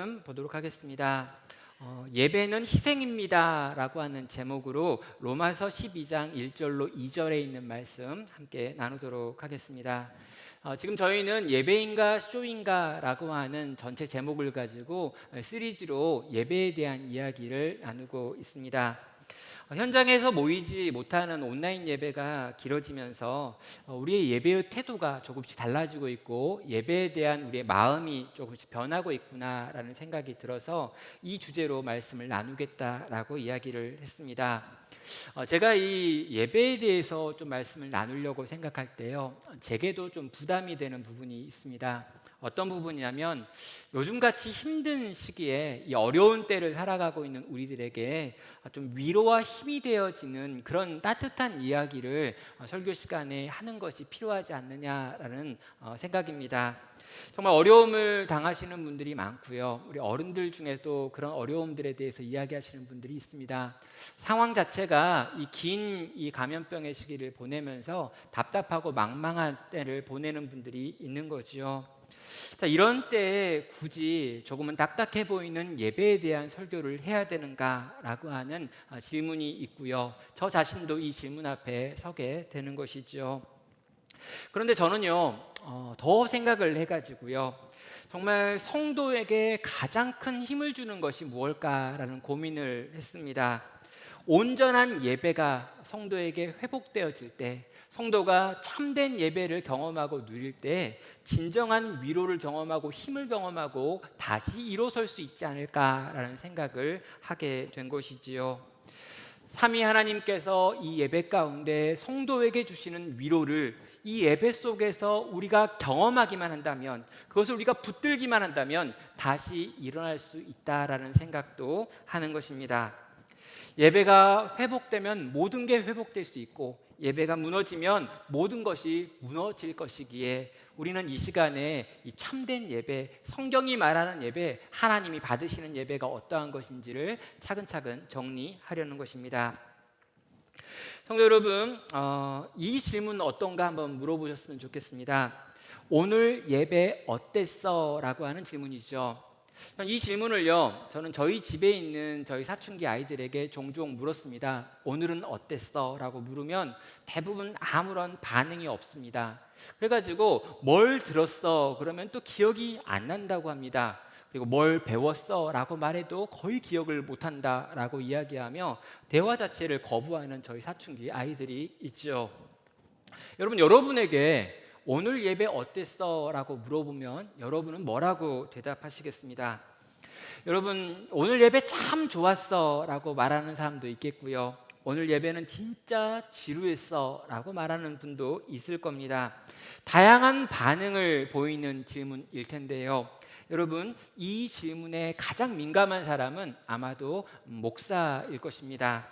말씀 보도록 하겠습니다. 예배는 희생입니다 라고 하는 제목으로 로마서 12장 1절로 2절에 있는 말씀 함께 나누도록 하겠습니다. 지금 저희는 예배인가 쇼인가 라고 하는 전체 제목을 가지고 시리즈로 예배에 대한 이야기를 나누고 있습니다. 현장에서 모이지 못하는 온라인 예배가 길어지면서 우리의 예배의 태도가 조금씩 달라지고 있고 예배에 대한 우리의 마음이 조금씩 변하고 있구나라는 생각이 들어서 이 주제로 말씀을 나누겠다라고 이야기를 했습니다. 제가 이 예배에 대해서 좀 말씀을 나누려고 생각할 때요, 제게도 좀 부담이 되는 부분이 있습니다. 어떤 부분이냐면 요즘같이 힘든 시기에 이 어려운 때를 살아가고 있는 우리들에게 좀 위로와 힘이 되어지는 그런 따뜻한 이야기를 설교 시간에 하는 것이 필요하지 않느냐라는 생각입니다. 정말 어려움을 당하시는 분들이 많고요, 우리 어른들 중에도 그런 어려움들에 대해서 이야기하시는 분들이 있습니다. 상황 자체가 이 긴 이 감염병의 시기를 보내면서 답답하고 망망한 때를 보내는 분들이 있는 거지요. 자, 이런 때에 굳이 조금은 딱딱해 보이는 예배에 대한 설교를 해야 되는가라고 하는 질문이 있고요. 저 자신도 이 질문 앞에 서게 되는 것이죠. 그런데 저는요, 더 생각을 해가지고요, 정말 성도에게 가장 큰 힘을 주는 것이 무엇일까라는 고민을 했습니다. 온전한 예배가 성도에게 회복되어질 때, 성도가 참된 예배를 경험하고 누릴 때 진정한 위로를 경험하고 힘을 경험하고 다시 일어설 수 있지 않을까라는 생각을 하게 된 것이지요. 삼위 하나님께서 이 예배 가운데 성도에게 주시는 위로를 이 예배 속에서 우리가 경험하기만 한다면, 그것을 우리가 붙들기만 한다면 다시 일어날 수 있다라는 생각도 하는 것입니다. 예배가 회복되면 모든 게 회복될 수 있고, 예배가 무너지면 모든 것이 무너질 것이기에 우리는 이 시간에 이 참된 예배, 성경이 말하는 예배, 하나님이 받으시는 예배가 어떠한 것인지를 차근차근 정리하려는 것입니다. 성도 여러분, 이 질문 어떤가 한번 물어보셨으면 좋겠습니다. 오늘 예배 어땠어? 라고 하는 질문이죠. 이 질문을요, 저는 저희 집에 있는 저희 사춘기 아이들에게 종종 물었습니다. 오늘은 어땠어? 라고 물으면 대부분 아무런 반응이 없습니다. 그래가지고 뭘 들었어? 그러면 또 기억이 안 난다고 합니다. 그리고 뭘 배웠어? 라고 말해도 거의 기억을 못한다 라고 이야기하며 대화 자체를 거부하는 저희 사춘기 아이들이 있죠. 여러분, 여러분에게 오늘 예배 어땠어? 라고 물어보면 여러분은 뭐라고 대답하시겠습니다? 여러분, 오늘 예배 참 좋았어 라고 말하는 사람도 있겠고요, 오늘 예배는 진짜 지루했어 라고 말하는 분도 있을 겁니다. 다양한 반응을 보이는 질문일 텐데요, 여러분, 이 질문에 가장 민감한 사람은 아마도 목사일 것입니다.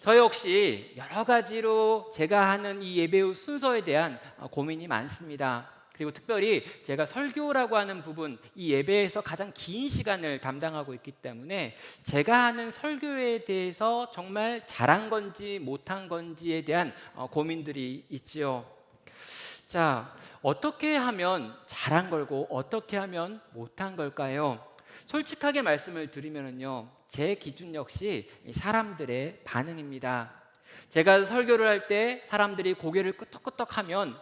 저 역시 여러 가지로 제가 하는 이 예배의 순서에 대한 고민이 많습니다. 그리고 특별히 제가 설교라고 하는 부분, 이 예배에서 가장 긴 시간을 담당하고 있기 때문에 제가 하는 설교에 대해서 정말 잘한 건지 못한 건지에 대한 고민들이 있지요. 자, 어떻게 하면 잘한 걸고 어떻게 하면 못한 걸까요? 솔직하게 말씀을 드리면요, 제 기준 역시 사람들의 반응입니다. 제가 설교를 할 때 사람들이 고개를 끄덕끄덕하면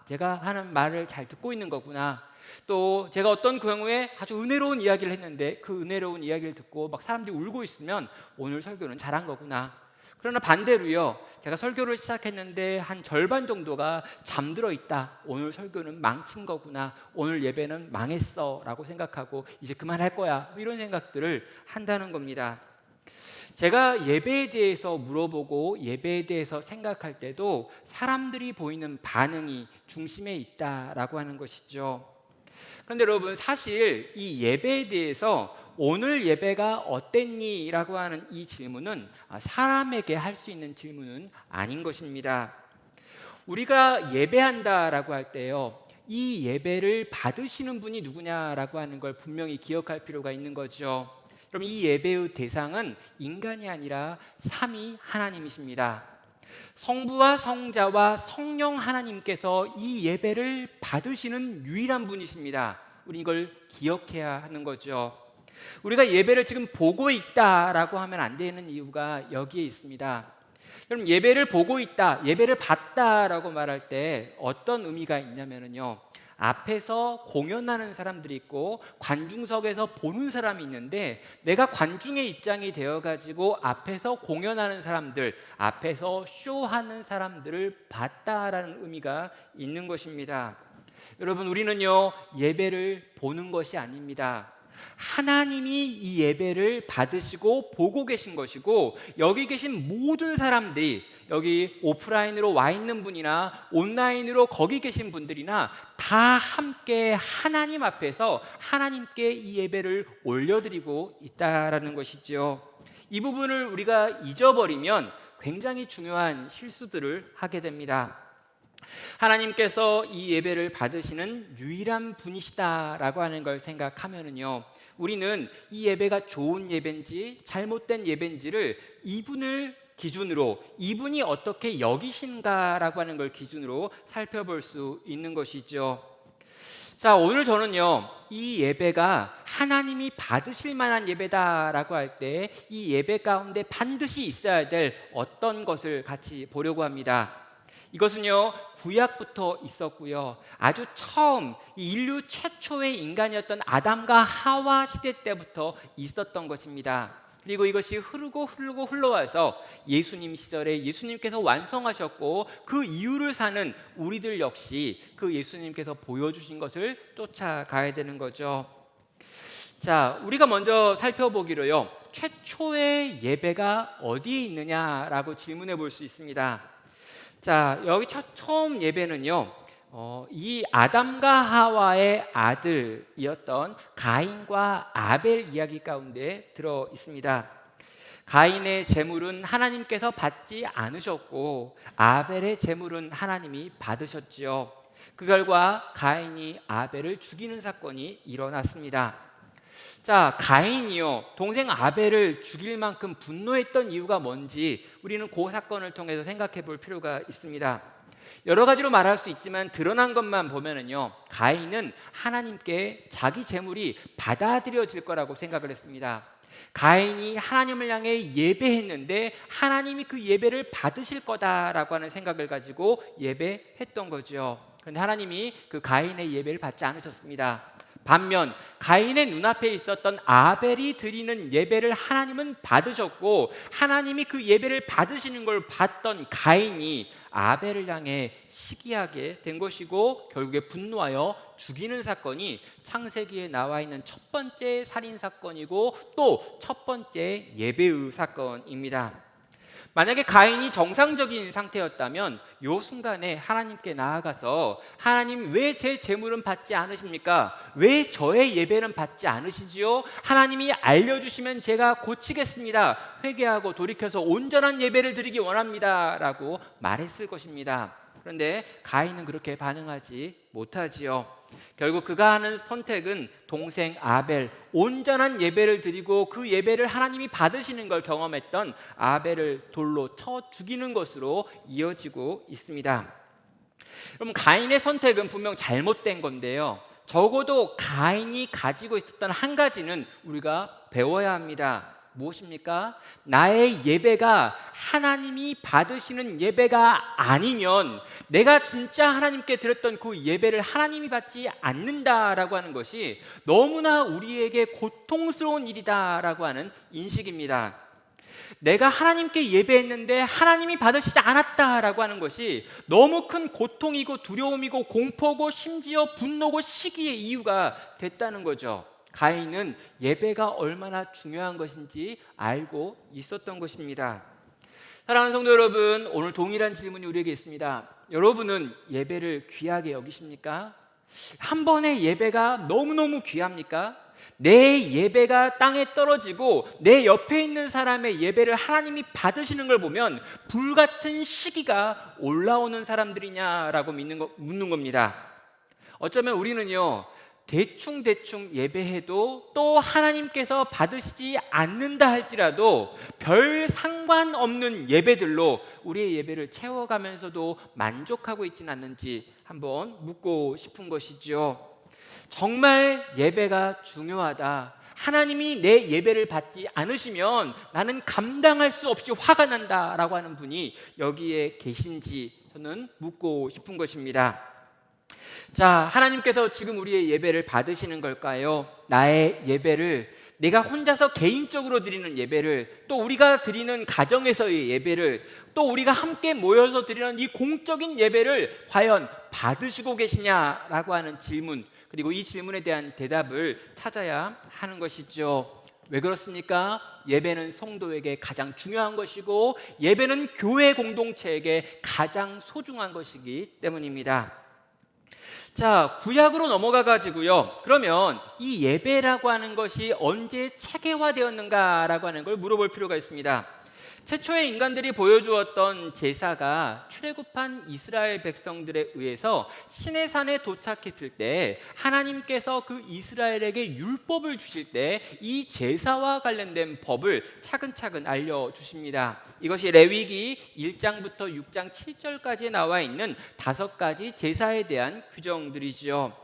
제가 하는 말을 잘 듣고 있는 거구나. 또 제가 어떤 경우에 아주 은혜로운 이야기를 했는데 그 은혜로운 이야기를 듣고 막 사람들이 울고 있으면 오늘 설교는 잘한 거구나. 그러나 반대로요, 제가 설교를 시작했는데 한 절반 정도가 잠들어 있다, 오늘 설교는 망친 거구나, 오늘 예배는 망했어 라고 생각하고 이제 그만할 거야, 이런 생각들을 한다는 겁니다. 제가 예배에 대해서 물어보고 예배에 대해서 생각할 때도 사람들이 보이는 반응이 중심에 있다라고 하는 것이죠. 그런데 여러분, 사실 이 예배에 대해서 오늘 예배가 어땠니? 라고 하는 이 질문은 사람에게 할 수 있는 질문은 아닌 것입니다. 우리가 예배한다라고 할 때요, 이 예배를 받으시는 분이 누구냐라고 하는 걸 분명히 기억할 필요가 있는 거죠. 그럼 이 예배의 대상은 인간이 아니라 삼위 하나님이십니다. 성부와 성자와 성령 하나님께서 이 예배를 받으시는 유일한 분이십니다. 우리 이걸 기억해야 하는 거죠. 우리가 예배를 지금 보고 있다라고 하면 안 되는 이유가 여기에 있습니다. 여러분, 예배를 보고 있다, 예배를 봤다라고 말할 때 어떤 의미가 있냐면요, 앞에서 공연하는 사람들이 있고 관중석에서 보는 사람이 있는데, 내가 관중의 입장이 되어가지고 앞에서 공연하는 사람들, 앞에서 쇼하는 사람들을 봤다라는 의미가 있는 것입니다. 여러분, 우리는요, 예배를 보는 것이 아닙니다. 하나님이 이 예배를 받으시고 보고 계신 것이고, 여기 계신 모든 사람들이, 여기 오프라인으로 와 있는 분이나 온라인으로 거기 계신 분들이나 다 함께 하나님 앞에서 하나님께 이 예배를 올려드리고 있다라는 것이죠. 이 부분을 우리가 잊어버리면 굉장히 중요한 실수들을 하게 됩니다. 하나님께서 이 예배를 받으시는 유일한 분이시다라고 하는 걸 생각하면은요, 우리는 이 예배가 좋은 예배인지 잘못된 예배인지를 이분을 기준으로, 이분이 어떻게 여기신가라고 하는 걸 기준으로 살펴볼 수 있는 것이죠. 자, 오늘 저는요, 이 예배가 하나님이 받으실 만한 예배다라고 할 때 이 예배 가운데 반드시 있어야 될 어떤 것을 같이 보려고 합니다. 이것은요, 구약부터 있었고요, 아주 처음 이 인류 최초의 인간이었던 아담과 하와 시대 때부터 있었던 것입니다. 그리고 이것이 흐르고 흘러와서 예수님 시절에 예수님께서 완성하셨고, 그 이유를 사는 우리들 역시 그 예수님께서 보여주신 것을 쫓아가야 되는 거죠. 자, 우리가 먼저 살펴보기로요, 최초의 예배가 어디에 있느냐라고 질문해 볼 수 있습니다. 자, 여기 처음 예배는요, 이 아담과 하와의 아들이었던 가인과 아벨 이야기 가운데 들어 있습니다. 가인의 제물은 하나님께서 받지 않으셨고, 아벨의 제물은 하나님이 받으셨지요. 그 결과 가인이 아벨을 죽이는 사건이 일어났습니다. 자, 가인이요, 동생 아벨을 죽일 만큼 분노했던 이유가 뭔지 우리는 그 사건을 통해서 생각해 볼 필요가 있습니다. 여러 가지로 말할 수 있지만 드러난 것만 보면은요, 가인은 하나님께 자기 제물이 받아들여질 거라고 생각을 했습니다. 가인이 하나님을 향해 예배했는데 하나님이 그 예배를 받으실 거다라고 하는 생각을 가지고 예배했던 거죠. 그런데 하나님이 그 가인의 예배를 받지 않으셨습니다. 반면 가인의 눈앞에 있었던 아벨이 드리는 예배를 하나님은 받으셨고, 하나님이 그 예배를 받으시는 걸 봤던 가인이 아벨을 향해 시기하게 된 것이고, 결국에 분노하여 죽이는 사건이 창세기에 나와 있는 첫 번째 살인 사건이고 또 첫 번째 예배의 사건입니다. 만약에 가인이 정상적인 상태였다면 이 순간에 하나님께 나아가서, 하나님, 왜 제 제물은 받지 않으십니까? 왜 저의 예배는 받지 않으시지요? 하나님이 알려주시면 제가 고치겠습니다. 회개하고 돌이켜서 온전한 예배를 드리기 원합니다 라고 말했을 것입니다. 그런데 가인은 그렇게 반응하지 못하지요. 결국 그가 하는 선택은 동생 아벨, 온전한 예배를 드리고 그 예배를 하나님이 받으시는 걸 경험했던 아벨을 돌로 쳐 죽이는 것으로 이어지고 있습니다. 그럼 가인의 선택은 분명 잘못된 건데요, 적어도 가인이 가지고 있었던 한 가지는 우리가 배워야 합니다. 무엇입니까? 나의 예배가 하나님이 받으시는 예배가 아니면 내가 진짜 하나님께 드렸던 그 예배를 하나님이 받지 않는다라고 하는 것이 너무나 우리에게 고통스러운 일이다라고 하는 인식입니다. 내가 하나님께 예배했는데 하나님이 받으시지 않았다라고 하는 것이 너무 큰 고통이고 두려움이고 공포고 심지어 분노고 시기의 이유가 됐다는 거죠. 가인은 예배가 얼마나 중요한 것인지 알고 있었던 것입니다. 사랑하는 성도 여러분, 오늘 동일한 질문이 우리에게 있습니다. 여러분은 예배를 귀하게 여기십니까? 한 번의 예배가 너무너무 귀합니까? 내 예배가 땅에 떨어지고 내 옆에 있는 사람의 예배를 하나님이 받으시는 걸 보면 불같은 시기가 올라오는 사람들이냐라고 묻는 겁니다. 어쩌면 우리는요, 대충 예배해도 또 하나님께서 받으시지 않는다 할지라도 별 상관없는 예배들로 우리의 예배를 채워가면서도 만족하고 있지는 않는지 한번 묻고 싶은 것이죠. 정말 예배가 중요하다, 하나님이 내 예배를 받지 않으시면 나는 감당할 수 없이 화가 난다라고 하는 분이 여기에 계신지 저는 묻고 싶은 것입니다. 자, 하나님께서 지금 우리의 예배를 받으시는 걸까요? 나의 예배를, 내가 혼자서 개인적으로 드리는 예배를, 또 우리가 드리는 가정에서의 예배를, 또 우리가 함께 모여서 드리는 이 공적인 예배를 과연 받으시고 계시냐라고 하는 질문, 그리고 이 질문에 대한 대답을 찾아야 하는 것이죠. 왜 그렇습니까? 예배는 성도에게 가장 중요한 것이고, 예배는 교회 공동체에게 가장 소중한 것이기 때문입니다. 자, 구약으로 넘어가 가지고요. 그러면 이 예배라고 하는 것이 언제 체계화되었는가라고 하는 걸 물어볼 필요가 있습니다. 최초의 인간들이 보여주었던 제사가 출애굽한 이스라엘 백성들에 의해서 시내산에 도착했을 때 하나님께서 그 이스라엘에게 율법을 주실 때 이 제사와 관련된 법을 차근차근 알려주십니다. 이것이 레위기 1장부터 6장 7절까지 나와 있는 5가지 제사에 대한 규정들이죠.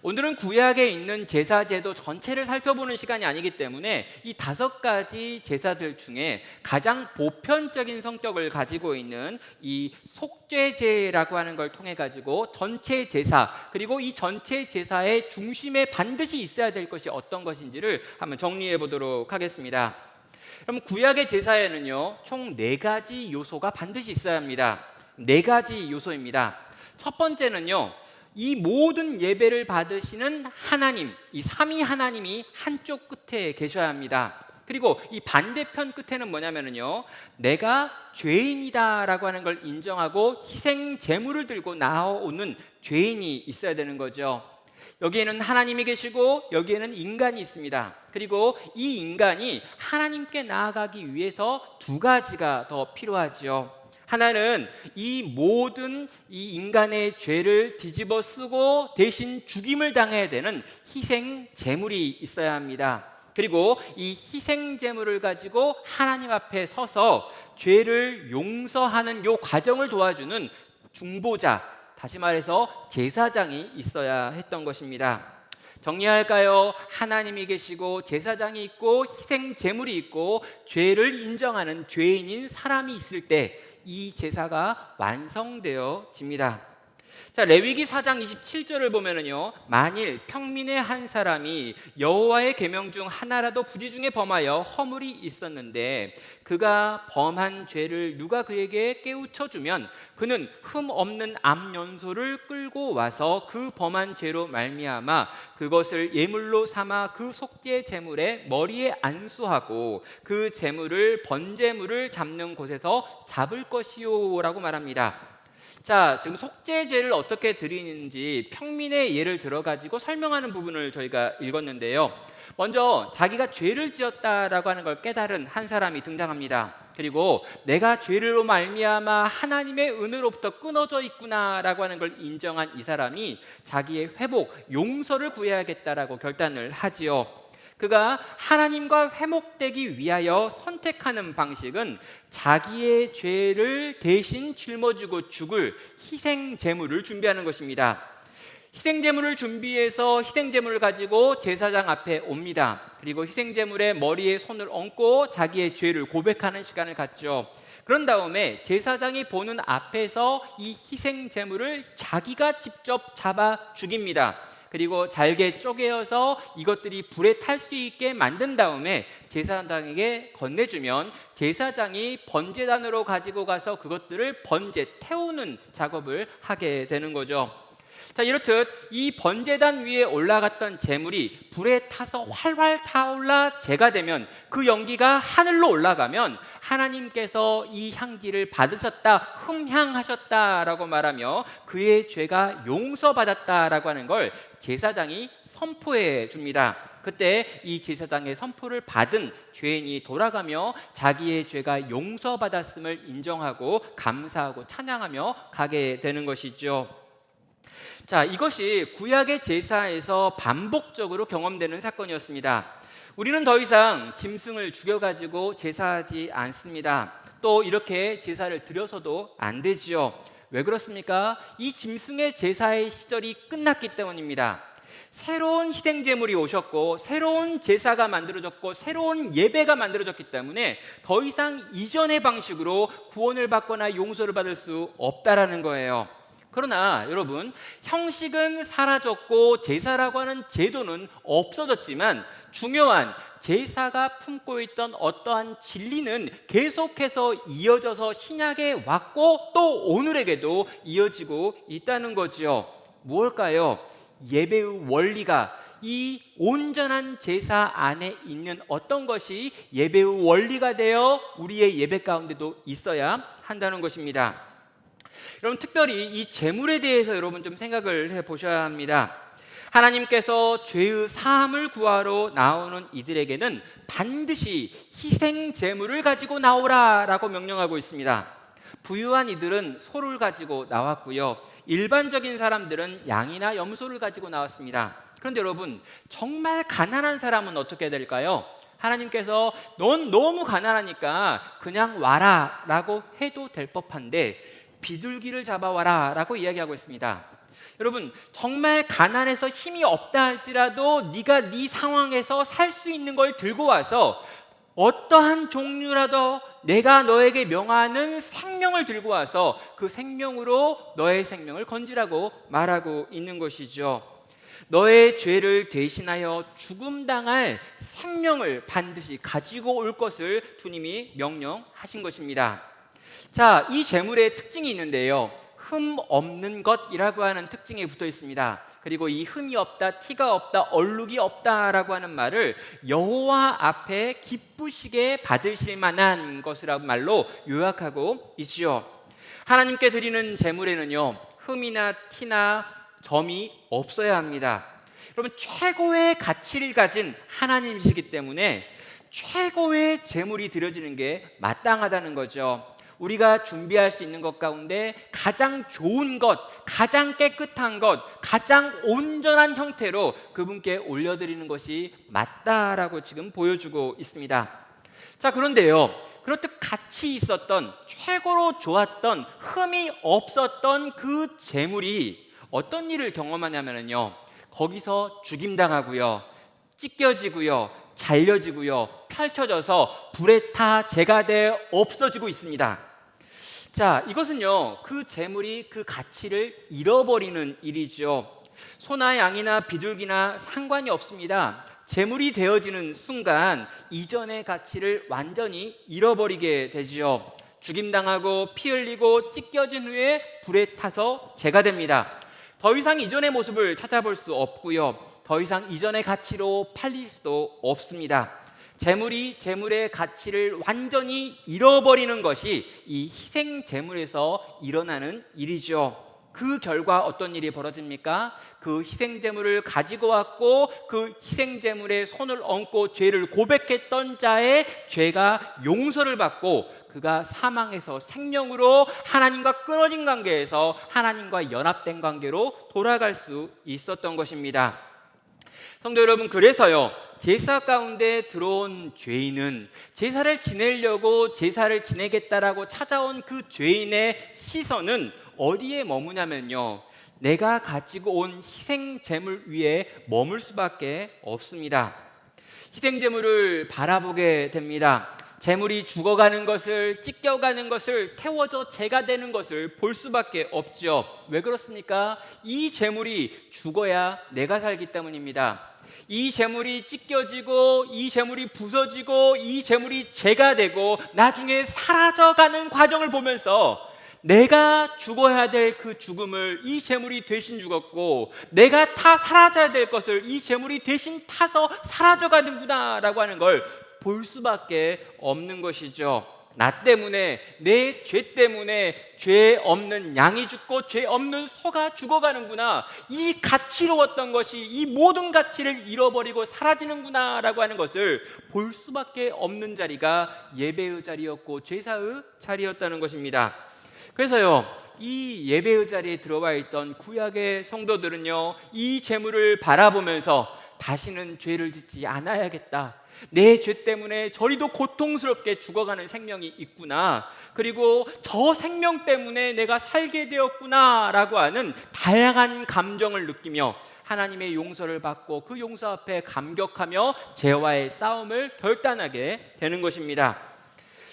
오늘은 구약에 있는 제사 제도 전체를 살펴보는 시간이 아니기 때문에 이 5가지 제사들 중에 가장 보편적인 성격을 가지고 있는 이 속죄제라고 하는 걸 통해 가지고 전체 제사, 그리고 이 전체 제사의 중심에 반드시 있어야 될 것이 어떤 것인지를 한번 정리해 보도록 하겠습니다. 그럼 구약의 제사에는요, 총 4가지 요소가 반드시 있어야 합니다. 4가지 요소입니다. 첫 번째는요, 이 모든 예배를 받으시는 하나님, 이 삼위 하나님이 한쪽 끝에 계셔야 합니다. 그리고 이 반대편 끝에는 뭐냐면요, 내가 죄인이다라고 하는 걸 인정하고 희생 제물을 들고 나오는 죄인이 있어야 되는 거죠. 여기에는 하나님이 계시고 여기에는 인간이 있습니다. 그리고 이 인간이 하나님께 나아가기 위해서 2가지가 더 필요하지요. 하나는 이 모든 이 인간의 죄를 뒤집어 쓰고 대신 죽임을 당해야 되는 희생 제물이 있어야 합니다. 그리고 이 희생 제물을 가지고 하나님 앞에 서서 죄를 용서하는 요 과정을 도와주는 중보자, 다시 말해서 제사장이 있어야 했던 것입니다. 정리할까요? 하나님이 계시고 제사장이 있고 희생 제물이 있고 죄를 인정하는 죄인인 사람이 있을 때 이 제사가 완성되어집니다. 자, 레위기 4장 27절을 보면은요, 만일 평민의 한 사람이 여호와의 계명 중 하나라도 부지 중에 범하여 허물이 있었는데 그가 범한 죄를 누가 그에게 깨우쳐 주면 그는 흠 없는 암연소를 끌고 와서 그 범한 죄로 말미암아 그것을 예물로 삼아 그 속죄 제물의 머리에 안수하고 그 제물을 번제물을 잡는 곳에서 잡을 것이요라고 말합니다. 자, 지금 속죄제를 어떻게 드리는지 평민의 예를 들어가지고 설명하는 부분을 저희가 읽었는데요. 먼저 자기가 죄를 지었다라고 하는 걸 깨달은 한 사람이 등장합니다. 그리고 내가 죄로 말미암아 하나님의 은혜로부터 끊어져 있구나라고 하는 걸 인정한 이 사람이 자기의 회복, 용서를 구해야겠다라고 결단을 하지요. 그가 하나님과 회복되기 위하여 선택하는 방식은 자기의 죄를 대신 짊어지고 죽을 희생 제물을 준비하는 것입니다. 희생 제물을 준비해서 희생 제물을 가지고 제사장 앞에 옵니다. 그리고 희생 제물의 머리에 손을 얹고 자기의 죄를 고백하는 시간을 갖죠. 그런 다음에 제사장이 보는 앞에서 이 희생 제물을 자기가 직접 잡아 죽입니다. 그리고 잘게 쪼개어서 이것들이 불에 탈 수 있게 만든 다음에 제사장에게 건네주면 제사장이 번제단으로 가지고 가서 그것들을 번제, 태우는 작업을 하게 되는 거죠. 자, 이렇듯 이 번제단 위에 올라갔던 제물이 불에 타서 활활 타올라 제가 되면 그 연기가 하늘로 올라가면 하나님께서 이 향기를 받으셨다, 흠향하셨다라고 말하며 그의 죄가 용서받았다라고 하는 걸 제사장이 선포해 줍니다. 그때 이 제사장의 선포를 받은 죄인이 돌아가며 자기의 죄가 용서받았음을 인정하고 감사하고 찬양하며 가게 되는 것이죠. 자, 이것이 구약의 제사에서 반복적으로 경험되는 사건이었습니다. 우리는 더 이상 짐승을 죽여가지고 제사하지 않습니다. 또 이렇게 제사를 드려서도 안 되지요. 왜 그렇습니까? 이 짐승의 제사의 시절이 끝났기 때문입니다. 새로운 희생 제물이 오셨고 새로운 제사가 만들어졌고 새로운 예배가 만들어졌기 때문에 더 이상 이전의 방식으로 구원을 받거나 용서를 받을 수 없다라는 거예요. 그러나 여러분, 형식은 사라졌고 제사라고 하는 제도는 없어졌지만 중요한 제사가 품고 있던 어떠한 진리는 계속해서 이어져서 신약에 왔고 또 오늘에게도 이어지고 있다는 거지요. 무엇일까요? 예배의 원리가, 이 온전한 제사 안에 있는 어떤 것이 예배의 원리가 되어 우리의 예배 가운데도 있어야 한다는 것입니다. 여러분, 특별히 이 제물에 대해서 여러분 좀 생각을 해보셔야 합니다. 하나님께서 죄의 사함을 구하러 나오는 이들에게는 반드시 희생 제물을 가지고 나오라라고 명령하고 있습니다. 부유한 이들은 소를 가지고 나왔고요, 일반적인 사람들은 양이나 염소를 가지고 나왔습니다. 그런데 여러분, 정말 가난한 사람은 어떻게 될까요? 하나님께서 넌 너무 가난하니까 그냥 와라 라고 해도 될 법한데 비둘기를 잡아와라 라고 이야기하고 있습니다. 여러분, 정말 가난해서 힘이 없다 할지라도 네가 네 상황에서 살 수 있는 걸 들고 와서 어떠한 종류라도 내가 너에게 명하는 생명을 들고 와서 그 생명으로 너의 생명을 건지라고 말하고 있는 것이죠. 너의 죄를 대신하여 죽음당할 생명을 반드시 가지고 올 것을 주님이 명령하신 것입니다. 자, 이 제물의 특징이 있는데요, 흠 없는 것이라고 하는 특징이 붙어 있습니다. 그리고 이 흠이 없다, 티가 없다, 얼룩이 없다라고 하는 말을 여호와 앞에 기쁘시게 받으실 만한 것이라고 말로 요약하고 있지요. 하나님께 드리는 제물에는요, 흠이나 티나 점이 없어야 합니다. 여러분, 최고의 가치를 가진 하나님이시기 때문에 최고의 제물이 드려지는 게 마땅하다는 거죠. 우리가 준비할 수 있는 것 가운데 가장 좋은 것, 가장 깨끗한 것, 가장 온전한 형태로 그분께 올려드리는 것이 맞다라고 지금 보여주고 있습니다. 자, 그런데요, 그렇듯 가치 있었던, 최고로 좋았던, 흠이 없었던 그 제물이 어떤 일을 경험하냐면요, 거기서 죽임당하고요, 찢겨지고요, 잘려지고요, 펼쳐져서 불에 타 재가 돼 없어지고 있습니다. 자, 이것은요, 그 재물이 그 가치를 잃어버리는 일이죠. 소나 양이나 비둘기나 상관이 없습니다. 재물이 되어지는 순간 이전의 가치를 완전히 잃어버리게 되지요. 죽임당하고 피 흘리고 찢겨진 후에 불에 타서 재가 됩니다. 더 이상 이전의 모습을 찾아볼 수 없고요, 더 이상 이전의 가치로 팔릴 수도 없습니다. 재물이 재물의 가치를 완전히 잃어버리는 것이 이 희생 재물에서 일어나는 일이죠. 그 결과 어떤 일이 벌어집니까? 그 희생 재물을 가지고 왔고 그 희생 재물에 손을 얹고 죄를 고백했던 자의 죄가 용서를 받고 그가 사망에서 생명으로 하나님과 끊어진 관계에서 하나님과 연합된 관계로 돌아갈 수 있었던 것입니다. 성도 여러분, 그래서요, 제사 가운데 들어온 죄인은 제사를 지내려고 제사를 지내겠다라고 찾아온 그 죄인의 시선은 어디에 머무냐면요, 내가 가지고 온 희생 제물 위에 머물 수밖에 없습니다. 희생 제물을 바라보게 됩니다. 제물이 죽어가는 것을, 찢겨가는 것을, 태워져 재가 되는 것을 볼 수밖에 없죠. 왜 그렇습니까? 이 제물이 죽어야 내가 살기 때문입니다. 이 제물이 찢겨지고 이 제물이 부서지고 이 제물이 재가 되고 나중에 사라져가는 과정을 보면서 내가 죽어야 될 그 죽음을 이 제물이 대신 죽었고 내가 타 사라져야 될 것을 이 제물이 대신 타서 사라져가는구나 라고 하는 걸 볼 수밖에 없는 것이죠. 나 때문에, 내 죄 때문에 죄 없는 양이 죽고 죄 없는 소가 죽어가는구나, 이 가치로웠던 것이 이 모든 가치를 잃어버리고 사라지는구나 라고 하는 것을 볼 수밖에 없는 자리가 예배의 자리였고 제사의 자리였다는 것입니다. 그래서요, 이 예배의 자리에 들어와 있던 구약의 성도들은요, 이 제물을 바라보면서 다시는 죄를 짓지 않아야겠다, 내 죄 때문에 저리도 고통스럽게 죽어가는 생명이 있구나, 그리고 저 생명 때문에 내가 살게 되었구나 라고 하는 다양한 감정을 느끼며 하나님의 용서를 받고 그 용서 앞에 감격하며 죄와의 싸움을 결단하게 되는 것입니다.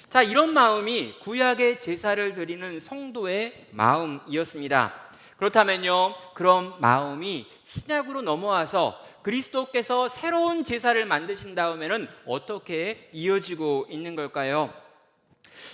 자, 이런 마음이 구약의 제사를 드리는 성도의 마음이었습니다. 그렇다면요, 그런 마음이 신약으로 넘어와서 그리스도께서 새로운 제사를 만드신 다음에는 어떻게 이어지고 있는 걸까요?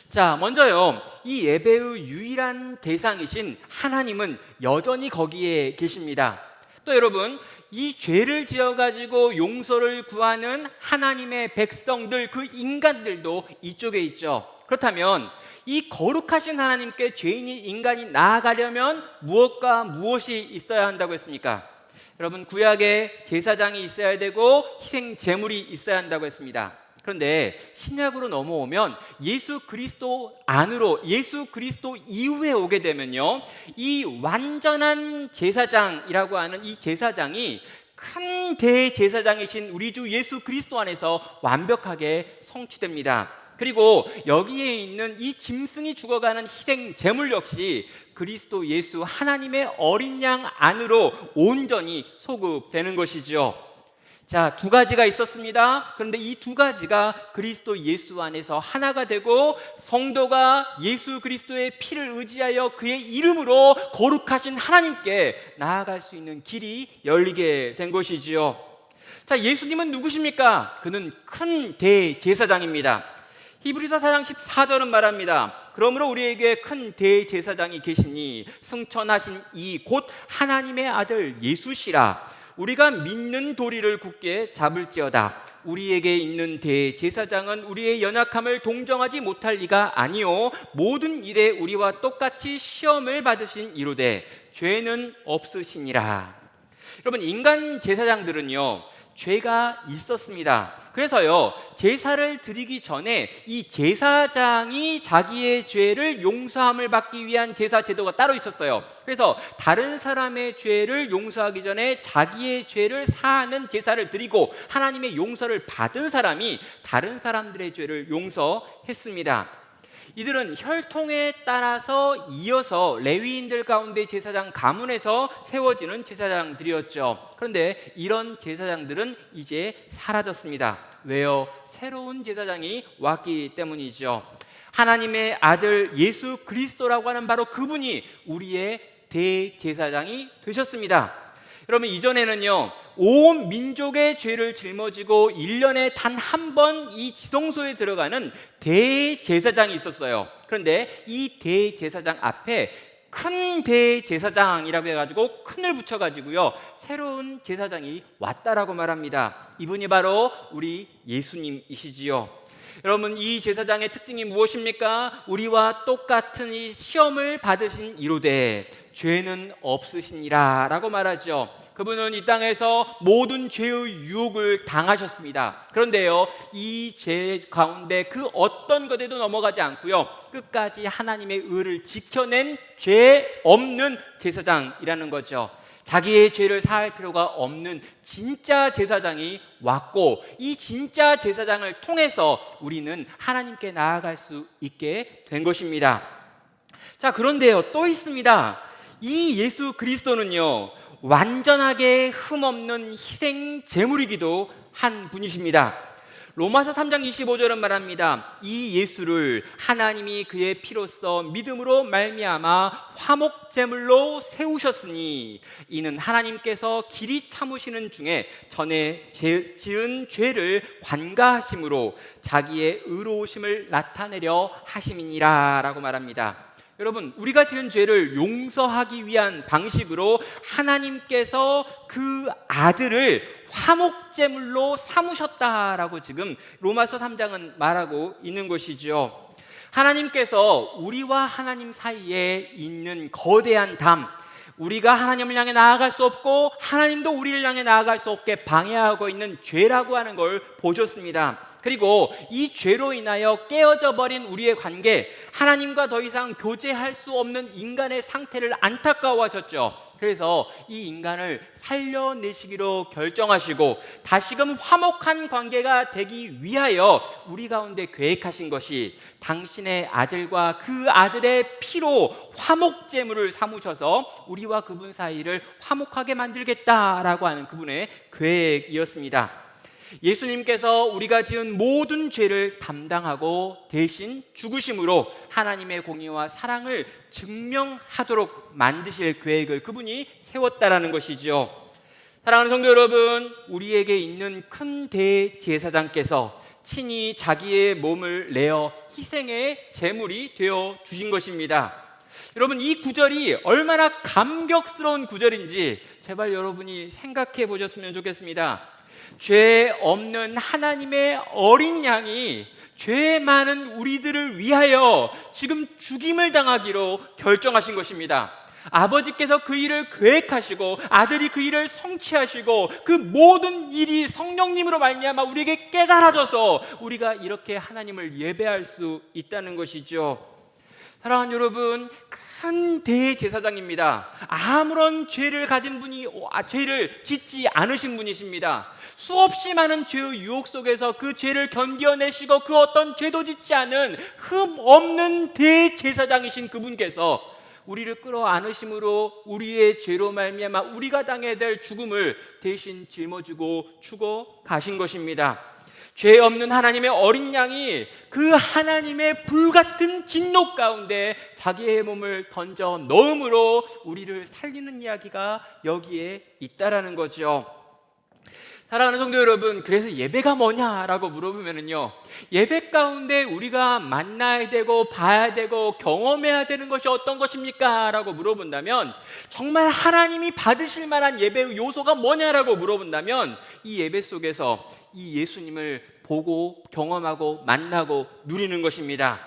자, 먼저요, 이 예배의 유일한 대상이신 하나님은 여전히 거기에 계십니다. 또 여러분, 이 죄를 지어가지고 용서를 구하는 하나님의 백성들, 그 인간들도 이쪽에 있죠. 그렇다면 이 거룩하신 하나님께 죄인이 인간이 나아가려면 무엇과 무엇이 있어야 한다고 했습니까? 여러분, 구약에 제사장이 있어야 되고 희생 제물이 있어야 한다고 했습니다. 그런데 신약으로 넘어오면 예수 그리스도 안으로, 예수 그리스도 이후에 오게 되면요, 이 완전한 제사장이라고 하는 이 제사장이 큰 대제사장이신 우리 주 예수 그리스도 안에서 완벽하게 성취됩니다. 그리고 여기에 있는 이 짐승이 죽어가는 희생 제물 역시 그리스도 예수 하나님의 어린 양 안으로 온전히 소급되는 것이죠. 자, 두 가지가 있었습니다. 그런데 이 두 가지가 그리스도 예수 안에서 하나가 되고 성도가 예수 그리스도의 피를 의지하여 그의 이름으로 거룩하신 하나님께 나아갈 수 있는 길이 열리게 된 것이지요. 자, 예수님은 누구십니까? 그는 큰 대제사장입니다. 히브리서 4장 14절은 말합니다. 그러므로 우리에게 큰 대제사장이 계시니 승천하신 이 곧 하나님의 아들 예수시라. 우리가 믿는 도리를 굳게 잡을지어다. 우리에게 있는 대제사장은 우리의 연약함을 동정하지 못할 리가 아니요 모든 일에 우리와 똑같이 시험을 받으신 이로되 죄는 없으시니라. 여러분, 인간 제사장들은요, 죄가 있었습니다. 그래서요, 제사를 드리기 전에 이 제사장이 자기의 죄를 용서함을 받기 위한 제사 제도가 따로 있었어요. 그래서 다른 사람의 죄를 용서하기 전에 자기의 죄를 사하는 제사를 드리고 하나님의 용서를 받은 사람이 다른 사람들의 죄를 용서했습니다. 이들은 혈통에 따라서 이어서 레위인들 가운데 제사장 가문에서 세워지는 제사장들이었죠. 그런데 이런 제사장들은 이제 사라졌습니다. 왜요? 새로운 제사장이 왔기 때문이죠. 하나님의 아들 예수 그리스도라고 하는 바로 그분이 우리의 대제사장이 되셨습니다. 여러분, 이전에는요, 온 민족의 죄를 짊어지고 1년에 단 한 번 이 지성소에 들어가는 대제사장이 있었어요. 그런데 이 대제사장 앞에 큰 대제사장이라고 해가지고 큰을 붙여가지고요, 새로운 제사장이 왔다라고 말합니다. 이분이 바로 우리 예수님이시지요. 여러분, 이 제사장의 특징이 무엇입니까? 우리와 똑같은 이 시험을 받으신 이로되 죄는 없으시니라 라고 말하죠. 그분은 이 땅에서 모든 죄의 유혹을 당하셨습니다. 그런데요, 이 죄 가운데 그 어떤 것에도 넘어가지 않고요, 끝까지 하나님의 의를 지켜낸 죄 없는 제사장이라는 거죠. 자기의 죄를 사할 필요가 없는 진짜 제사장이 왔고, 이 진짜 제사장을 통해서 우리는 하나님께 나아갈 수 있게 된 것입니다. 자, 그런데요, 또 있습니다. 이 예수 그리스도는요, 완전하게 흠없는 희생 제물이기도 한 분이십니다. 로마서 3장 25절은 말합니다. 이 예수를 하나님이 그의 피로써 믿음으로 말미암아 화목 제물로 세우셨으니 이는 하나님께서 길이 참으시는 중에 전에 지은 죄를 관가하심으로 자기의 의로우심을 나타내려 하심이니라 라고 말합니다. 여러분, 우리가 지은 죄를 용서하기 위한 방식으로 하나님께서 그 아들을 화목제물로 삼으셨다라고 지금 로마서 3장은 말하고 있는 것이죠. 하나님께서 우리와 하나님 사이에 있는 거대한 담, 우리가 하나님을 향해 나아갈 수 없고 하나님도 우리를 향해 나아갈 수 없게 방해하고 있는 죄라고 하는 걸 보셨습니다. 그리고 이 죄로 인하여 깨어져 버린 우리의 관계, 하나님과 더 이상 교제할 수 없는 인간의 상태를 안타까워하셨죠. 그래서 이 인간을 살려내시기로 결정하시고 다시금 화목한 관계가 되기 위하여 우리 가운데 계획하신 것이 당신의 아들과 그 아들의 피로 화목제물을 삼으셔서 우리와 그분 사이를 화목하게 만들겠다라고 하는 그분의 계획이었습니다. 예수님께서 우리가 지은 모든 죄를 담당하고 대신 죽으심으로 하나님의 공의와 사랑을 증명하도록 만드실 계획을 그분이 세웠다라는 것이죠. 사랑하는 성도 여러분, 우리에게 있는 큰 대제사장께서 친히 자기의 몸을 내어 희생의 제물이 되어 주신 것입니다. 여러분, 이 구절이 얼마나 감격스러운 구절인지 제발 여러분이 생각해 보셨으면 좋겠습니다. 죄 없는 하나님의 어린 양이 죄 많은 우리들을 위하여 지금 죽임을 당하기로 결정하신 것입니다. 아버지께서 그 일을 계획하시고 아들이 그 일을 성취하시고 그 모든 일이 성령님으로 말미암아 우리에게 깨달아져서 우리가 이렇게 하나님을 예배할 수 있다는 것이죠. 사랑하는 여러분, 큰 대제사장입니다. 아무런 죄를 가진 분이 죄를 짓지 않으신 분이십니다. 수없이 많은 죄의 유혹 속에서 그 죄를 견뎌내시고 그 어떤 죄도 짓지 않은 흠 없는 대제사장이신 그분께서 우리를 끌어안으심으로 우리의 죄로 말미암아 우리가 당해야 될 죽음을 대신 짊어지고 죽어 가신 것입니다. 죄 없는 하나님의 어린 양이 그 하나님의 불같은 진노 가운데 자기의 몸을 던져 넣음으로 우리를 살리는 이야기가 여기에 있다라는 거죠. 사랑하는 성도 여러분, 그래서 예배가 뭐냐라고 물어보면요, 예배 가운데 우리가 만나야 되고 봐야 되고 경험해야 되는 것이 어떤 것입니까? 라고 물어본다면, 정말 하나님이 받으실 만한 예배의 요소가 뭐냐라고 물어본다면, 이 예배 속에서 이 예수님을 보고 경험하고 만나고 누리는 것입니다.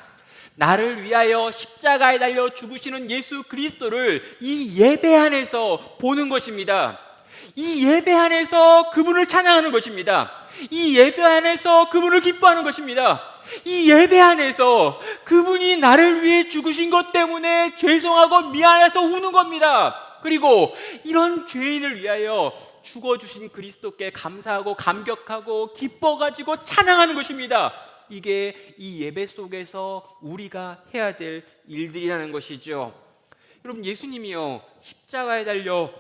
나를 위하여 십자가에 달려 죽으시는 예수 그리스도를 이 예배 안에서 보는 것입니다. 이 예배 안에서 그분을 찬양하는 것입니다. 이 예배 안에서 그분을 기뻐하는 것입니다. 이 예배 안에서 그분이 나를 위해 죽으신 것 때문에 죄송하고 미안해서 우는 겁니다. 그리고 이런 죄인을 위하여 죽어주신 그리스도께 감사하고 감격하고 기뻐가지고 찬양하는 것입니다. 이게 이 예배 속에서 우리가 해야 될 일들이라는 것이죠. 여러분, 예수님이요 십자가에 달려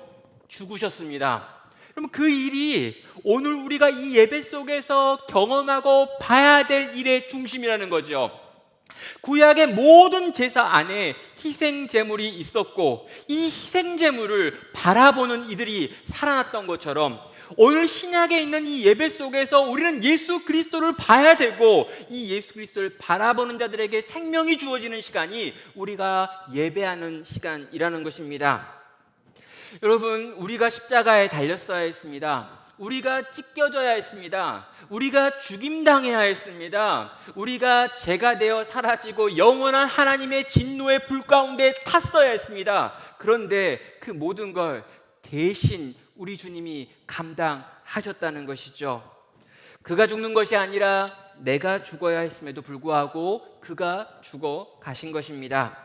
죽으셨습니다. 그럼 그 일이 오늘 우리가 이 예배 속에서 경험하고 봐야 될 일의 중심이라는 거죠. 구약의 모든 제사 안에 희생 제물이 있었고 이 희생 제물을 바라보는 이들이 살아났던 것처럼 오늘 신약에 있는 이 예배 속에서 우리는 예수 그리스도를 봐야 되고 이 예수 그리스도를 바라보는 자들에게 생명이 주어지는 시간이 우리가 예배하는 시간이라는 것입니다. 여러분, 우리가 십자가에 달렸어야 했습니다. 우리가 찢겨져야 했습니다. 우리가 죽임당해야 했습니다. 우리가 죄가 되어 사라지고 영원한 하나님의 진노의 불 가운데 탔어야 했습니다. 그런데 그 모든 걸 대신 우리 주님이 감당하셨다는 것이죠. 그가 죽는 것이 아니라 내가 죽어야 했음에도 불구하고 그가 죽어 가신 것입니다.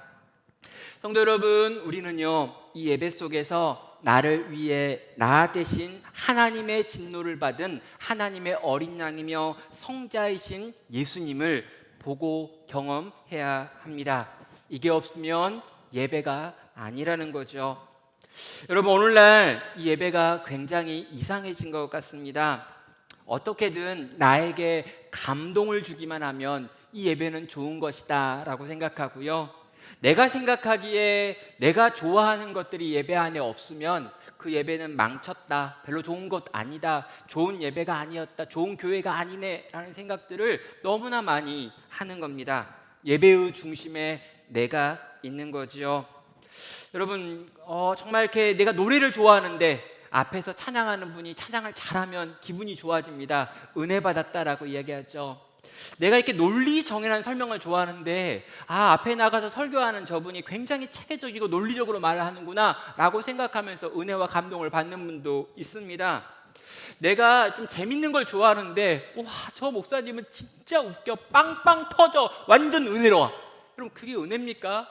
성도 여러분, 우리는요 이 예배 속에서 나를 위해 나 대신 하나님의 진노를 받은 하나님의 어린 양이며 성자이신 예수님을 보고 경험해야 합니다. 이게 없으면 예배가 아니라는 거죠. 여러분, 오늘날 이 예배가 굉장히 이상해진 것 같습니다. 어떻게든 나에게 감동을 주기만 하면 이 예배는 좋은 것이다 라고 생각하고요, 내가 생각하기에 내가 좋아하는 것들이 예배 안에 없으면 그 예배는 망쳤다, 별로 좋은 것 아니다, 좋은 예배가 아니었다, 좋은 교회가 아니네 라는 생각들을 너무나 많이 하는 겁니다. 예배의 중심에 내가 있는 거지요. 여러분, 정말 이렇게 내가 노래를 좋아하는데 앞에서 찬양하는 분이 찬양을 잘하면 기분이 좋아집니다. 은혜 받았다라고 이야기하죠. 내가 이렇게 논리정연한 설명을 좋아하는데 앞에 나가서 설교하는 저분이 굉장히 체계적이고 논리적으로 말을 하는구나 라고 생각하면서 은혜와 감동을 받는 분도 있습니다. 내가 좀 재밌는 걸 좋아하는데 와, 저 목사님은 진짜 웃겨, 빵빵 터져, 완전 은혜로워. 그럼 그게 은혜입니까?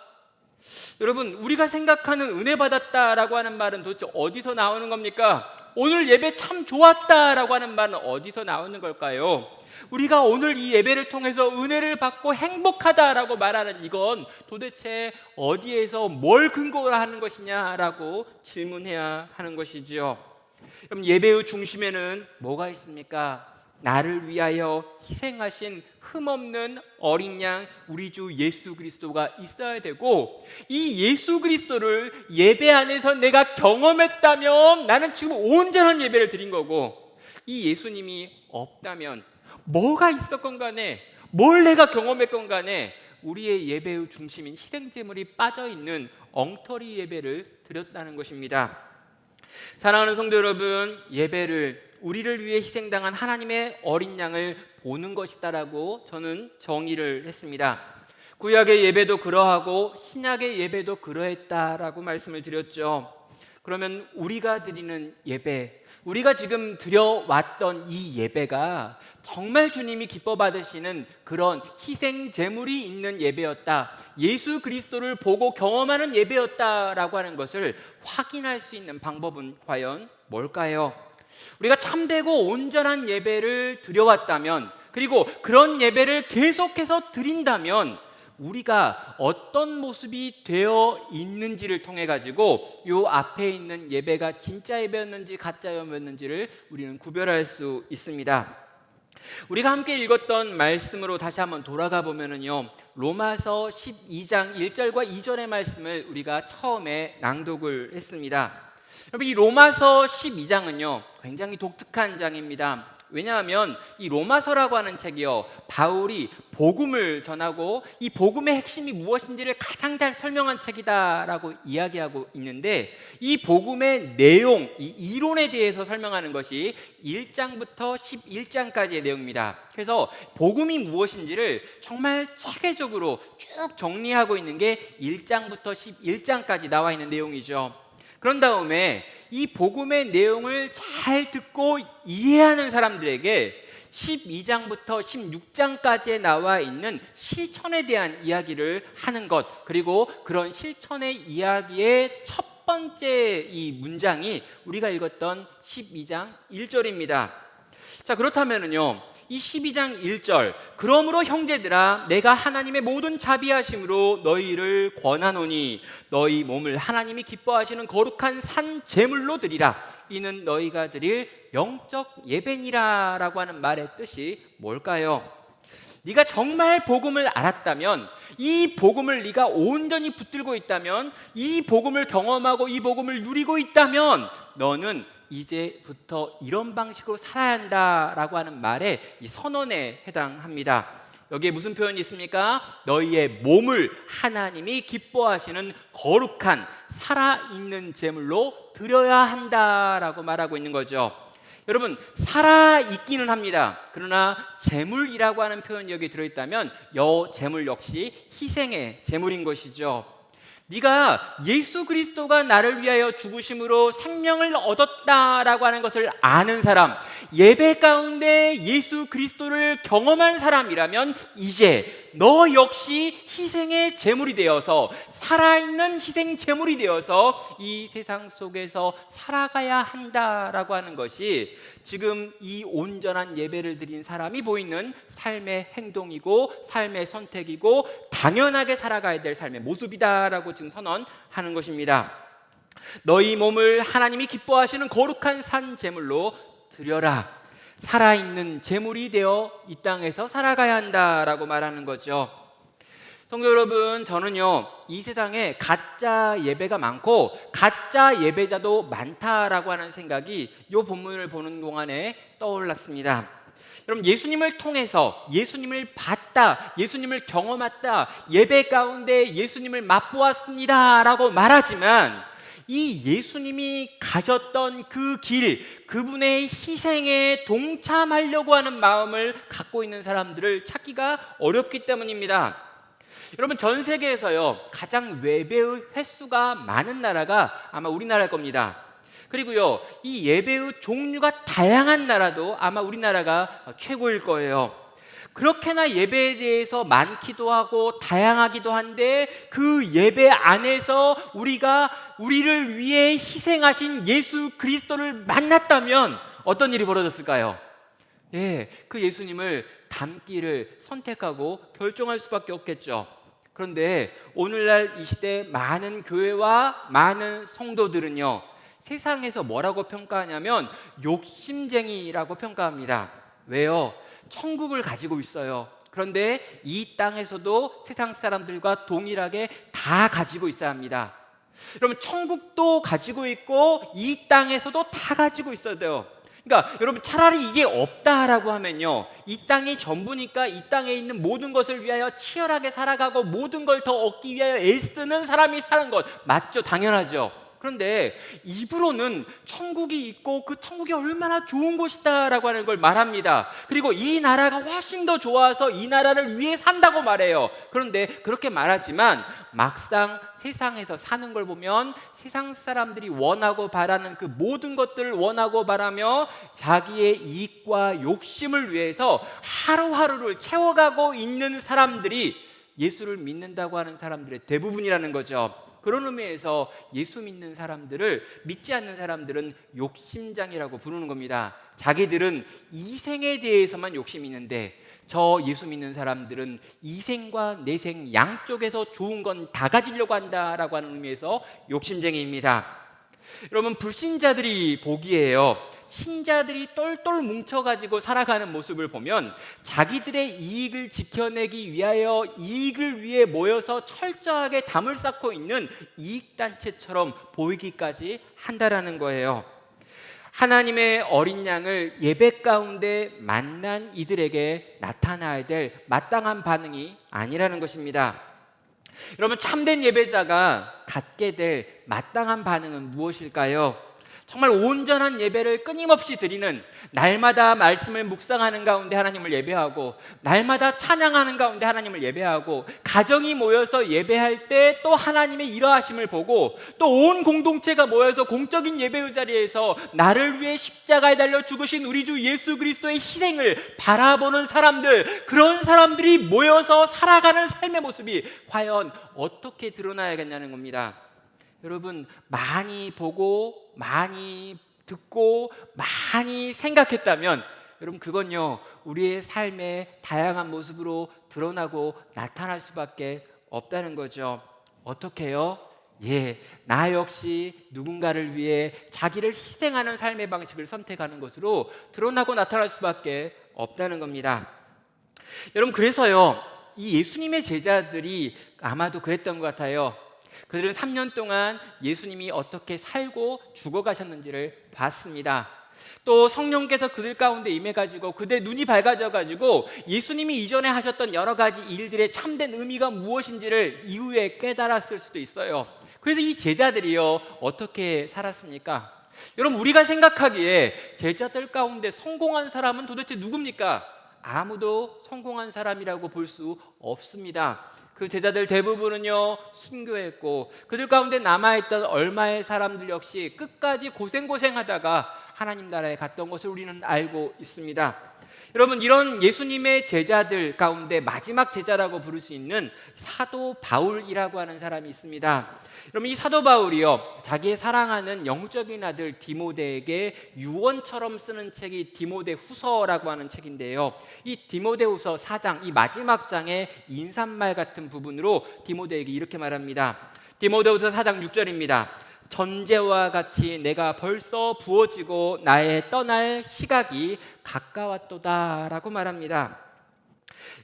여러분, 우리가 생각하는 은혜 받았다라고 하는 말은 도대체 어디서 나오는 겁니까? 오늘 예배 참 좋았다라고 하는 말은 어디서 나오는 걸까요? 우리가 오늘 이 예배를 통해서 은혜를 받고 행복하다라고 말하는 이건 도대체 어디에서 뭘 근거로 하는 것이냐라고 질문해야 하는 것이지요. 그럼 예배의 중심에는 뭐가 있습니까? 나를 위하여 희생하신 흠없는 어린 양 우리 주 예수 그리스도가 있어야 되고, 이 예수 그리스도를 예배 안에서 내가 경험했다면 나는 지금 온전한 예배를 드린 거고, 이 예수님이 없다면 뭐가 있었건 간에 뭘 내가 경험했건 간에 우리의 예배의 중심인 희생제물이 빠져있는 엉터리 예배를 드렸다는 것입니다. 사랑하는 성도 여러분, 예배를 우리를 위해 희생당한 하나님의 어린 양을 보는 것이다라고 저는 정의를 했습니다. 구약의 예배도 그러하고 신약의 예배도 그러했다라고 말씀을 드렸죠. 그러면 우리가 드리는 예배, 우리가 지금 드려왔던 이 예배가 정말 주님이 기뻐 받으시는 그런 희생 제물이 있는 예배였다, 예수 그리스도를 보고 경험하는 예배였다라고 하는 것을 확인할 수 있는 방법은 과연 뭘까요? 우리가 참되고 온전한 예배를 드려왔다면, 그리고 그런 예배를 계속해서 드린다면 우리가 어떤 모습이 되어 있는지를 통해 가지고 요 앞에 있는 예배가 진짜 예배였는지 가짜 예배였는지를 우리는 구별할 수 있습니다. 우리가 함께 읽었던 말씀으로 다시 한번 돌아가 보면은요, 로마서 12장 1절과 2절의 말씀을 우리가 처음에 낭독을 했습니다. 여러분, 이 로마서 12장은요 굉장히 독특한 장입니다. 왜냐하면 이 로마서라고 하는 책이요, 바울이 복음을 전하고 이 복음의 핵심이 무엇인지를 가장 잘 설명한 책이다라고 이야기하고 있는데, 이 복음의 내용, 이 이론에 대해서 설명하는 것이 1장부터 11장까지의 내용입니다. 그래서 복음이 무엇인지를 정말 체계적으로 쭉 정리하고 있는 게 1장부터 11장까지 나와 있는 내용이죠. 그런 다음에 이 복음의 내용을 잘 듣고 이해하는 사람들에게 12장부터 16장까지에 나와 있는 실천에 대한 이야기를 하는 것, 그리고 그런 실천의 이야기의 첫 번째 이 문장이 우리가 읽었던 12장 1절입니다. 자, 그렇다면은요, 이 12장 1절, 그러므로 형제들아 내가 하나님의 모든 자비하심으로 너희를 권하노니 너희 몸을 하나님이 기뻐하시는 거룩한 산 제물로 드리라, 이는 너희가 드릴 영적 예배니라 라고 하는 말의 뜻이 뭘까요? 네가 정말 복음을 알았다면, 이 복음을 네가 온전히 붙들고 있다면, 이 복음을 경험하고 이 복음을 누리고 있다면 너는 이제부터 이런 방식으로 살아야 한다라고 하는 말에 이 선언에 해당합니다. 여기에 무슨 표현이 있습니까? 너희의 몸을 하나님이 기뻐하시는 거룩한 살아있는 제물로 드려야 한다라고 말하고 있는 거죠. 여러분, 살아있기는 합니다. 그러나 제물이라고 하는 표현이 여기 들어있다면 여 제물 역시 희생의 제물인 것이죠. 네가 예수 그리스도가 나를 위하여 죽으심으로 생명을 얻었다라고 하는 것을 아는 사람, 예배 가운데 예수 그리스도를 경험한 사람이라면 이제 너 역시 희생의 제물이 되어서, 살아있는 희생 제물이 되어서 이 세상 속에서 살아가야 한다라고 하는 것이 지금 이 온전한 예배를 드린 사람이 보이는 삶의 행동이고 삶의 선택이고 당연하게 살아가야 될 삶의 모습이다라고 지금 선언하는 것입니다. 너희 몸을 하나님이 기뻐하시는 거룩한 산 제물로 드려라. 살아있는 제물이 되어 이 땅에서 살아가야 한다라고 말하는 거죠. 성도 여러분, 저는요 이 세상에 가짜 예배가 많고 가짜 예배자도 많다라고 하는 생각이 이 본문을 보는 동안에 떠올랐습니다. 여러분, 예수님을 통해서 예수님을 봤다, 예수님을 경험했다, 예배 가운데 예수님을 맛보았습니다 라고 말하지만, 이 예수님이 가셨던 그 길, 그분의 희생에 동참하려고 하는 마음을 갖고 있는 사람들을 찾기가 어렵기 때문입니다. 여러분, 전 세계에서요 가장 예배의 횟수가 많은 나라가 아마 우리나라일 겁니다. 그리고요 이 예배의 종류가 다양한 나라도 아마 우리나라가 최고일 거예요. 그렇게나 예배에 대해서 많기도 하고 다양하기도 한데 그 예배 안에서 우리가 우리를 위해 희생하신 예수 그리스도를 만났다면 어떤 일이 벌어졌을까요? 예, 그 예수님을 닮기를 선택하고 결정할 수밖에 없겠죠. 그런데 오늘날 이 시대 많은 교회와 많은 성도들은요, 세상에서 뭐라고 평가하냐면 욕심쟁이라고 평가합니다. 왜요? 천국을 가지고 있어요. 그런데 이 땅에서도 세상 사람들과 동일하게 다 가지고 있어야 합니다. 여러분, 천국도 가지고 있고 이 땅에서도 다 가지고 있어야 돼요. 그러니까 여러분, 차라리 이게 없다라고 하면요, 이 땅이 전부니까 이 땅에 있는 모든 것을 위하여 치열하게 살아가고 모든 걸 더 얻기 위하여 애쓰는 사람이 사는 것 맞죠? 당연하죠. 그런데 입으로는 천국이 있고 그 천국이 얼마나 좋은 곳이다 라고 하는 걸 말합니다. 그리고 이 나라가 훨씬 더 좋아서 이 나라를 위해 산다고 말해요. 그런데 그렇게 말하지만 막상 세상에서 사는 걸 보면 세상 사람들이 원하고 바라는 그 모든 것들을 원하고 바라며 자기의 이익과 욕심을 위해서 하루하루를 채워가고 있는 사람들이 예수를 믿는다고 하는 사람들의 대부분이라는 거죠. 그런 의미에서 예수 믿는 사람들을, 믿지 않는 사람들은 욕심장이라고 부르는 겁니다. 자기들은 이생에 대해서만 욕심이 있는데 저 예수 믿는 사람들은 이생과 내생 양쪽에서 좋은 건 다 가지려고 한다라고 하는 의미에서 욕심쟁이입니다. 여러분, 불신자들이 보기에요, 신자들이 똘똘 뭉쳐가지고 살아가는 모습을 보면 자기들의 이익을 지켜내기 위하여 이익을 위해 모여서 철저하게 담을 쌓고 있는 이익단체처럼 보이기까지 한다라는 거예요. 하나님의 어린 양을 예배 가운데 만난 이들에게 나타나야 될 마땅한 반응이 아니라는 것입니다. 여러분, 참된 예배자가 갖게 될 마땅한 반응은 무엇일까요? 정말 온전한 예배를 끊임없이 드리는, 날마다 말씀을 묵상하는 가운데 하나님을 예배하고 날마다 찬양하는 가운데 하나님을 예배하고 가정이 모여서 예배할 때 또 하나님의 일하심을 보고 또 온 공동체가 모여서 공적인 예배의 자리에서 나를 위해 십자가에 달려 죽으신 우리 주 예수 그리스도의 희생을 바라보는 사람들, 그런 사람들이 모여서 살아가는 삶의 모습이 과연 어떻게 드러나야겠냐는 겁니다. 여러분, 많이 보고 많이 듣고 많이 생각했다면 여러분, 그건요 우리의 삶의 다양한 모습으로 드러나고 나타날 수밖에 없다는 거죠. 어떻게요? 나 역시 누군가를 위해 자기를 희생하는 삶의 방식을 선택하는 것으로 드러나고 나타날 수밖에 없다는 겁니다. 여러분, 그래서요 이 예수님의 제자들이 아마도 그랬던 것 같아요. 그들은 3년 동안 예수님이 어떻게 살고 죽어가셨는지를 봤습니다. 또 성령께서 그들 가운데 임해가지고 그들의 눈이 밝아져가지고 예수님이 이전에 하셨던 여러 가지 일들의 참된 의미가 무엇인지를 이후에 깨달았을 수도 있어요. 그래서 이 제자들이요 어떻게 살았습니까? 여러분, 우리가 생각하기에 제자들 가운데 성공한 사람은 도대체 누굽니까? 아무도 성공한 사람이라고 볼 수 없습니다. 그 제자들 대부분은요 순교했고 그들 가운데 남아있던 얼마의 사람들 역시 끝까지 고생하다가 하나님 나라에 갔던 것을 우리는 알고 있습니다. 여러분, 이런 예수님의 제자들 가운데 마지막 제자라고 부를 수 있는 사도 바울이라고 하는 사람이 있습니다. 여러분, 이 사도 바울이요 자기의 사랑하는 영적인 아들 디모데에게 유언처럼 쓰는 책이 디모데후서라고 하는 책인데요, 이 디모데후서 4장 이 마지막 장의 인사말 같은 부분으로 디모데에게 이렇게 말합니다. 디모데후서 4장 6절입니다. 전제와 같이 내가 벌써 부어지고 나의 떠날 시각이 가까웠도다 라고 말합니다.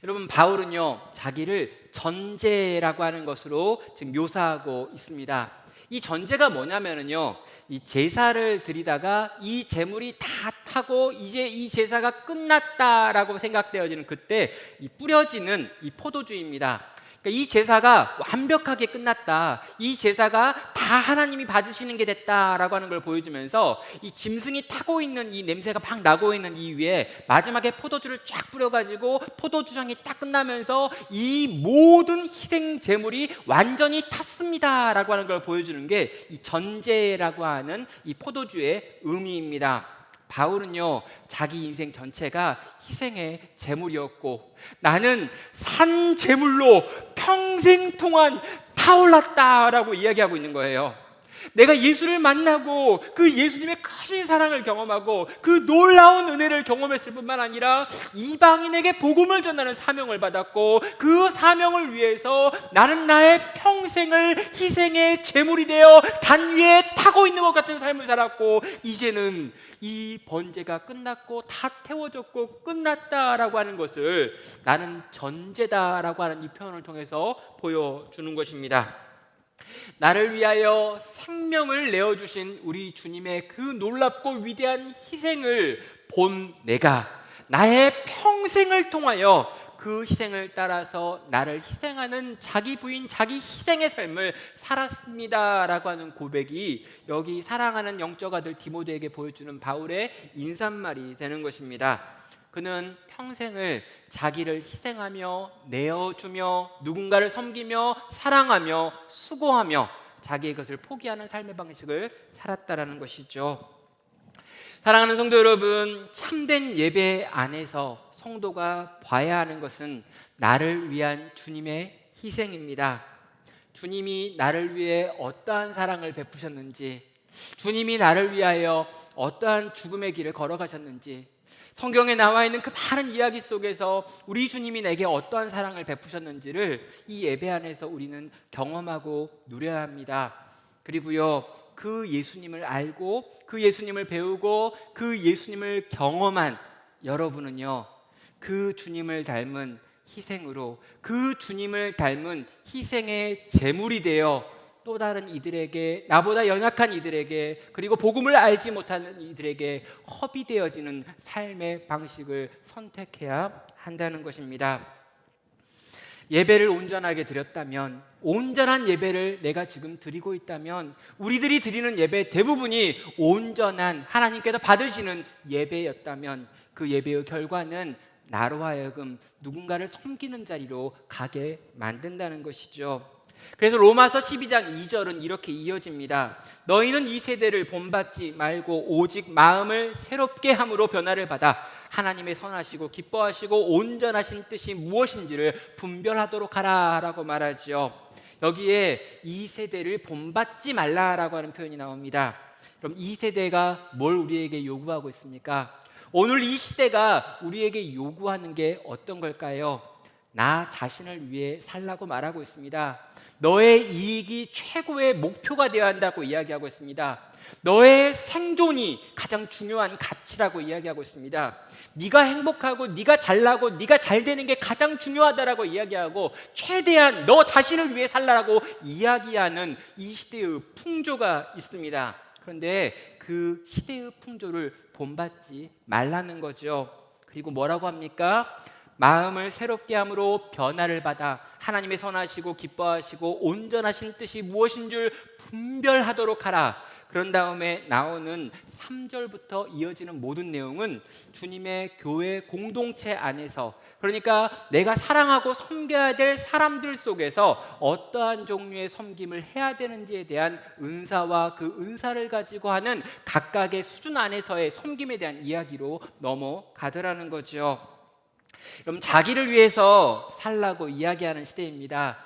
여러분, 바울은요 자기를 전제라고 하는 것으로 지금 묘사하고 있습니다. 이 전제가 뭐냐면요, 이 제사를 드리다가 이 제물이 다 타고 이제 이 제사가 끝났다라고 생각되어지는 그때 이 뿌려지는 이 포도주입니다. 그러니까 이 제사가 완벽하게 끝났다, 이 제사가 다 하나님이 받으시는 게 됐다라고 하는 걸 보여주면서 이 짐승이 타고 있는 이 냄새가 막 나고 있는 이 위에 마지막에 포도주를 쫙 뿌려가지고 포도주장이 딱 끝나면서 이 모든 희생 제물이 완전히 탔습니다라고 하는 걸 보여주는 게 이 전제라고 하는 이 포도주의 의미입니다. 바울은요, 자기 인생 전체가 희생의 제물이었고, 나는 산 제물로 평생 동안 타올랐다라고 이야기하고 있는 거예요. 내가 예수를 만나고 그 예수님의 크신 사랑을 경험하고 그 놀라운 은혜를 경험했을 뿐만 아니라 이방인에게 복음을 전하는 사명을 받았고, 그 사명을 위해서 나는 나의 평생을 희생의 제물이 되어 단 위에 타고 있는 것 같은 삶을 살았고, 이제는 이 번제가 끝났고 다 태워졌고 끝났다라고 하는 것을 나는 전제다라고 하는 이 표현을 통해서 보여주는 것입니다. 나를 위하여 생명을 내어주신 우리 주님의 그 놀랍고 위대한 희생을 본 내가 나의 평생을 통하여 그 희생을 따라서 나를 희생하는 자기 부인, 자기 희생의 삶을 살았습니다라고 하는 고백이 여기 사랑하는 영적 아들 디모데에게 보여주는 바울의 인사말이 되는 것입니다. 그는 평생을 자기를 희생하며 내어주며 누군가를 섬기며 사랑하며 수고하며 자기의 것을 포기하는 삶의 방식을 살았다라는 것이죠. 사랑하는 성도 여러분, 참된 예배 안에서 성도가 봐야 하는 것은 나를 위한 주님의 희생입니다. 주님이 나를 위해 어떠한 사랑을 베푸셨는지, 주님이 나를 위하여 어떠한 죽음의 길을 걸어가셨는지, 성경에 나와 있는 그 많은 이야기 속에서 우리 주님이 내게 어떠한 사랑을 베푸셨는지를 이 예배 안에서 우리는 경험하고 누려야 합니다. 그리고요, 그 예수님을 알고 그 예수님을 배우고 그 예수님을 경험한 여러분은요, 그 주님을 닮은 희생으로, 그 주님을 닮은 희생의 제물이 되어 또 다른 이들에게, 나보다 연약한 이들에게, 그리고 복음을 알지 못하는 이들에게 허비되어지는 삶의 방식을 선택해야 한다는 것입니다. 예배를 온전하게 드렸다면, 온전한 예배를 내가 지금 드리고 있다면, 우리들이 드리는 예배 대부분이 온전한 하나님께서 받으시는 예배였다면 그 예배의 결과는 나로 하여금 누군가를 섬기는 자리로 가게 만든다는 것이죠. 그래서 로마서 12장 2절은 이렇게 이어집니다. 너희는 이 세대를 본받지 말고 오직 마음을 새롭게 함으로 변화를 받아 하나님의 선하시고 기뻐하시고 온전하신 뜻이 무엇인지를 분별하도록 하라 라고 말하죠. 여기에 이 세대를 본받지 말라라고 하는 표현이 나옵니다. 그럼 이 세대가 뭘 우리에게 요구하고 있습니까? 오늘 이 시대가 우리에게 요구하는 게 어떤 걸까요? 나 자신을 위해 살라고 말하고 있습니다. 너의 이익이 최고의 목표가 되어야 한다고 이야기하고 있습니다. 너의 생존이 가장 중요한 가치라고 이야기하고 있습니다. 네가 행복하고 네가 잘나고 네가 잘 되는 게 가장 중요하다라고 이야기하고 최대한 너 자신을 위해 살라고 이야기하는 이 시대의 풍조가 있습니다. 그런데 그 시대의 풍조를 본받지 말라는 거죠. 그리고 뭐라고 합니까? 마음을 새롭게 함으로 변화를 받아 하나님의 선하시고 기뻐하시고 온전하신 뜻이 무엇인 줄 분별하도록 하라. 그런 다음에 나오는 3절부터 이어지는 모든 내용은 주님의 교회 공동체 안에서, 그러니까 내가 사랑하고 섬겨야 될 사람들 속에서 어떠한 종류의 섬김을 해야 되는지에 대한 은사와 그 은사를 가지고 하는 각각의 수준 안에서의 섬김에 대한 이야기로 넘어가더라는 거죠. 그럼 자기를 위해서 살라고 이야기하는 시대입니다.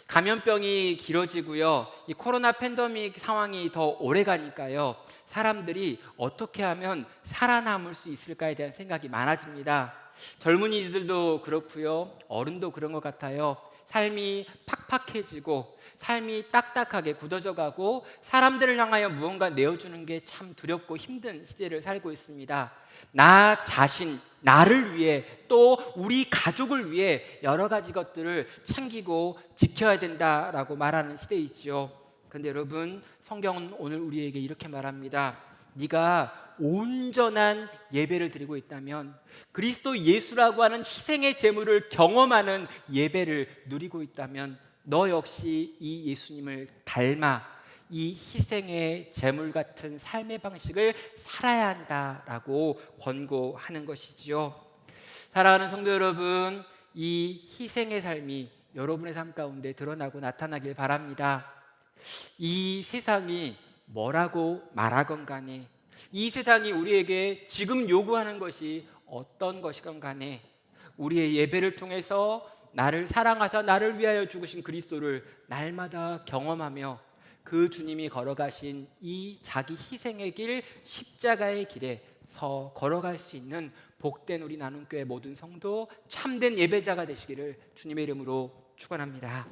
감염병이 길어지고요, 이 코로나 팬데믹 상황이 더 오래 가니까요, 사람들이 어떻게 하면 살아남을 수 있을까에 대한 생각이 많아집니다. 젊은이들도 그렇고요, 어른도 그런 것 같아요. 삶이 팍팍해지고 삶이 딱딱하게 굳어져 가고 사람들을 향하여 무언가 내어주는 게 참 두렵고 힘든 시대를 살고 있습니다. 나 자신, 나를 위해 또 우리 가족을 위해 여러 가지 것들을 챙기고 지켜야 된다라고 말하는 시대이지요. 그런데 여러분, 성경은 오늘 우리에게 이렇게 말합니다. 네가 온전한 예배를 드리고 있다면, 그리스도 예수라고 하는 희생의 제물을 경험하는 예배를 누리고 있다면 너 역시 이 예수님을 닮아 이 희생의 제물 같은 삶의 방식을 살아야 한다라고 권고하는 것이지요. 사랑하는 성도 여러분, 이 희생의 삶이 여러분의 삶 가운데 드러나고 나타나길 바랍니다. 이 세상이 뭐라고 말하건 간에, 이 세상이 우리에게 지금 요구하는 것이 어떤 것이건 간에 우리의 예배를 통해서 나를 사랑하사 나를 위하여 죽으신 그리스도를 날마다 경험하며 그 주님이 걸어가신 이 자기 희생의 길, 십자가의 길에 서 걸어갈 수 있는 복된 우리 나눔교회 모든 성도, 참된 예배자가 되시기를 주님의 이름으로 축원합니다.